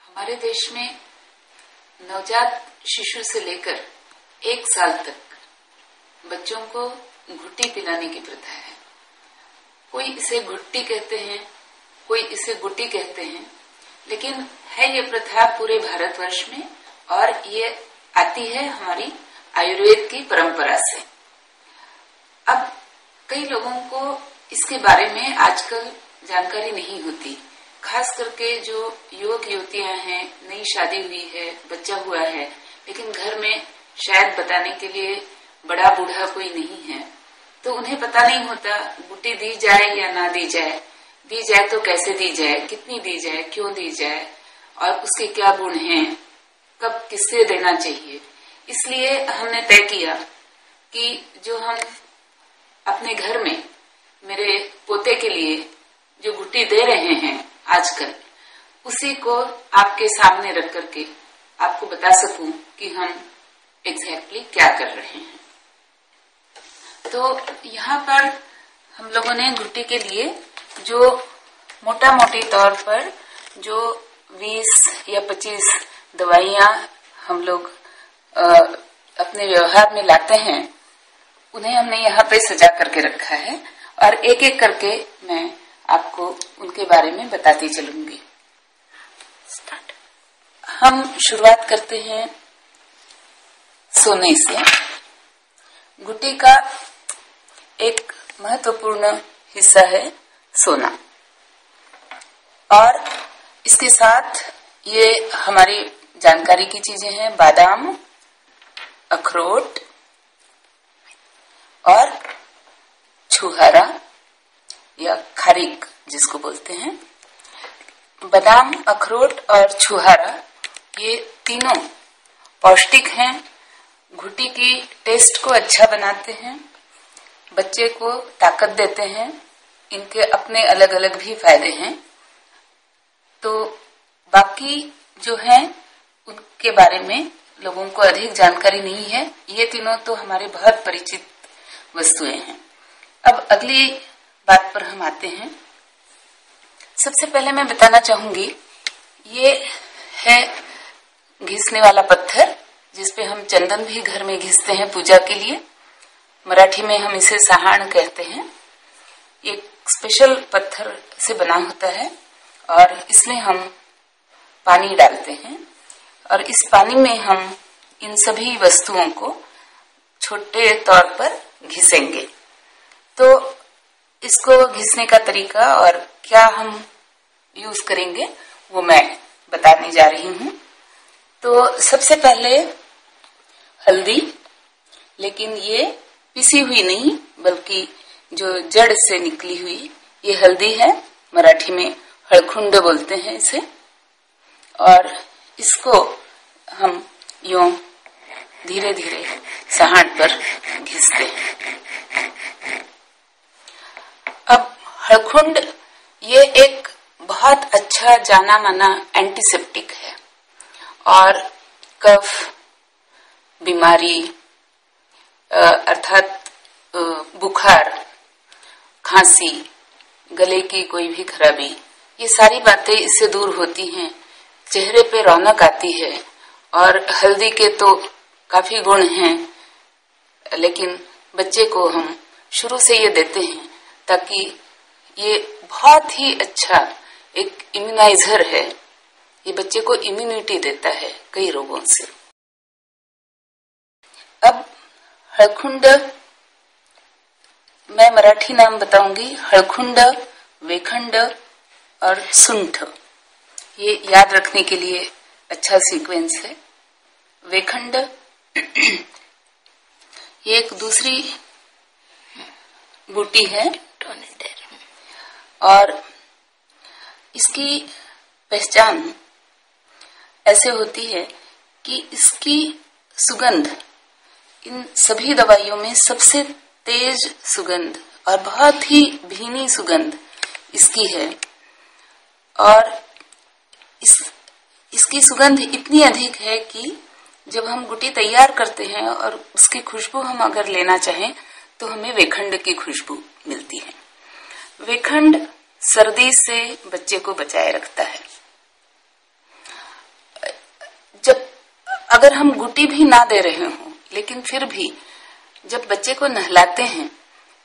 हमारे देश में नवजात शिशु से लेकर 1 साल तक बच्चों को घुट्टी पिलाने की प्रथा है। कोई इसे घुट्टी कहते हैं, कोई इसे गुट्टी कहते हैं, लेकिन है ये प्रथा पूरे भारतवर्ष में और ये आती है हमारी आयुर्वेद की परंपरा से। अब कई लोगों को इसके बारे में आजकल जानकारी नहीं होती, खास करके जो युवक युवतियां हैं, नई शादी हुई है, बच्चा हुआ है, लेकिन घर में शायद बताने के लिए बड़ा बूढ़ा कोई नहीं है, तो उन्हें पता नहीं होता गुट्टी दी जाए या ना दी जाए तो कैसे दी जाए, कितनी दी जाए, क्यों दी जाए और उसके क्या गुण हैं, कब किससे देना चाहिए। इसलिए हमने तय किया कि जो हम अपने घर में मेरे पोते के लिए जो गुट्टी दे रहे हैं आजकल, उसी को आपके सामने रख करके आपको बता सकूं कि हम एग्जैक्टली क्या कर रहे हैं। तो यहाँ पर हम लोगों ने गुट्टी के लिए जो मोटा मोटी तौर पर जो 20 या 25 दवाइयां हम लोग अपने व्यवहार में लाते हैं, उन्हें हमने यहाँ पे सजा करके रखा है और एक एक करके मैं आपको उनके बारे में बताती चलूंगी। स्टार्ट। हम शुरुआत करते हैं सोने से। गुट्टी का एक महत्वपूर्ण हिस्सा है सोना, और इसके साथ ये हमारी जानकारी की चीजें हैं बादाम, अखरोट और छुहारा या खारीक जिसको बोलते हैं। बादाम, अखरोट और छुहारा ये तीनों पौष्टिक हैं, गुट्टी की टेस्ट को अच्छा बनाते हैं, बच्चे को ताकत देते हैं। इनके अपने अलग अलग भी फायदे हैं। तो बाकी जो है उनके बारे में लोगों को अधिक जानकारी नहीं है। ये तीनों तो हमारे बहुत परिचित वस्तुएं हैं। अब अगली बात पर हम आते हैं। सबसे पहले मैं बताना चाहूंगी, ये है घिसने वाला पत्थर जिसपे हम चंदन भी घर में घिसते हैं पूजा के लिए। मराठी में हम इसे साहाण कहते हैं। ये स्पेशल पत्थर से बना होता है और इसमें हम पानी डालते हैं और इस पानी में हम इन सभी वस्तुओं को छोटे तौर पर घिसेंगे। तो इसको घिसने का तरीका और क्या हम यूज करेंगे वो मैं बताने जा रही हूँ। तो सबसे पहले हल्दी, लेकिन ये पिसी हुई नहीं बल्कि जो जड़ से निकली हुई ये हल्दी है। मराठी में हड़खुंड बोलते हैं इसे। और इसको हम यूं धीरे धीरे साहान पर घिसते हैं। अब हड़खुंड ये एक बहुत अच्छा जाना माना एंटीसेप्टिक है और कफ, बीमारी अर्थात बुखार, खांसी, गले की कोई भी खराबी, ये सारी बातें इससे दूर होती हैं। चेहरे पे रौनक आती है। और हल्दी के तो काफी गुण हैं, लेकिन बच्चे को हम शुरू से ये देते हैं ताकि ये बहुत ही अच्छा एक इम्यूनाइजर है। ये बच्चे को इम्यूनिटी देता है कई रोगों से। अब हड़खुंड, मैं मराठी नाम बताऊंगी, हड़खुंड, वेखंड और सुंठ। ये याद रखने के लिए अच्छा सीक्वेंस है। वेखंड ये एक दूसरी बूटी है और इसकी पहचान ऐसे होती है कि इसकी सुगंध इन सभी दवाइयों में सबसे तेज सुगंध और बहुत ही भीनी सुगंध इसकी है। और इसकी सुगंध इतनी अधिक है कि जब हम गुट्टी तैयार करते हैं और उसकी खुशबू हम अगर लेना चाहें तो हमें वेखंड की खुशबू मिलती है। वेखंड सर्दी से बच्चे को बचाए रखता है। अगर हम गुटी भी ना दे रहे हों, लेकिन फिर भी जब बच्चे को नहलाते हैं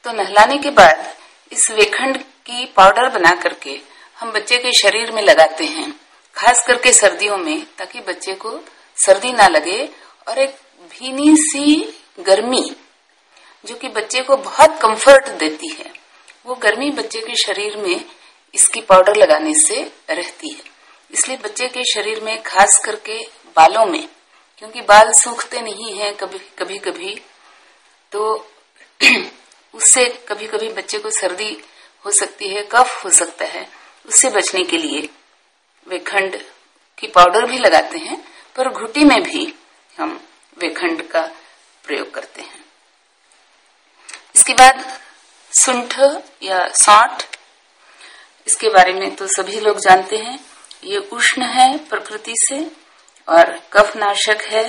तो नहलाने के बाद इस वेखंड की पाउडर बना करके हम बच्चे के शरीर में लगाते हैं, खास करके सर्दियों में, ताकि बच्चे को सर्दी ना लगे और एक भीनी सी गर्मी जो कि बच्चे को बहुत कंफर्ट देती है, वो गर्मी बच्चे के शरीर में इसकी पाउडर लगाने से रहती है। इसलिए बच्चे के शरीर में, खास करके बालों में, क्योंकि बाल सूखते नहीं हैं कभी कभी, तो उससे कभी कभी बच्चे को सर्दी हो सकती है, कफ हो सकता है। उससे बचने के लिए वेखंड की पाउडर भी लगाते हैं, पर घुटी में भी हम वेखंड का प्रयोग करते हैं। इसके बाद सुंठ या सौंठ, इसके बारे में तो सभी लोग जानते हैं। ये उष्ण है प्रकृति से और कफ नाशक है,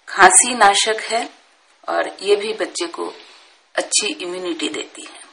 खांसी नाशक है, और ये भी बच्चे को अच्छी इम्यूनिटी देती है।